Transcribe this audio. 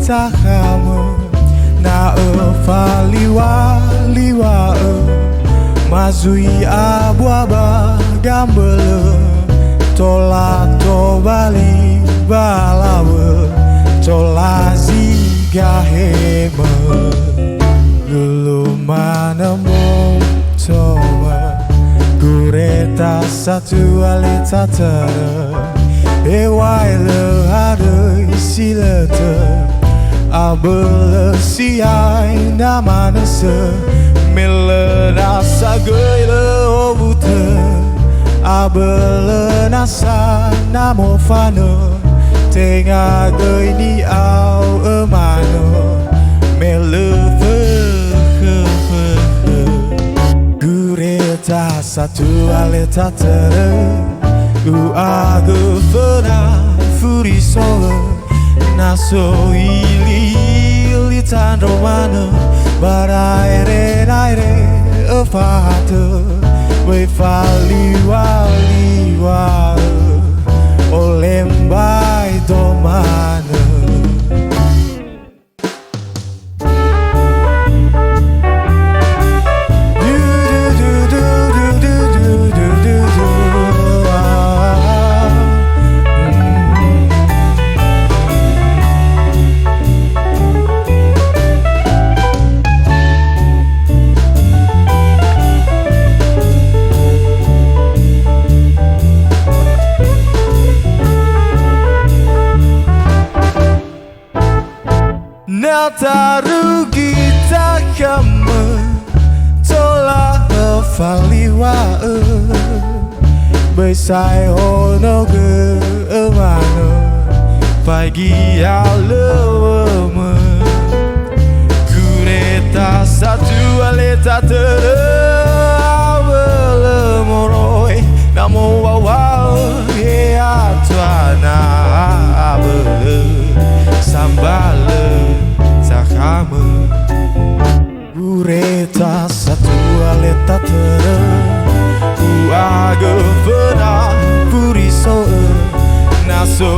takame na liwa liwa mazui abu-aba gambele tola to bali balawe tola ziga hema lulu mana mo toba gureta satu alita tere ewaile hade silete abele siai namane se mele nasa geile obute abele nasa namofano tengah geni au emano mele gureta satu aleta tere agu fena furi solo naso ili tan romano baraire naire afate we fali wali wa olembai domano Nataru kita kamu tola faliwa besai hono ge emano pagi aleweme kureta satu aleta tere awele moroi namo wawa ya tuana abele sambale takame gureta satu aleta tere uage fena puri so naso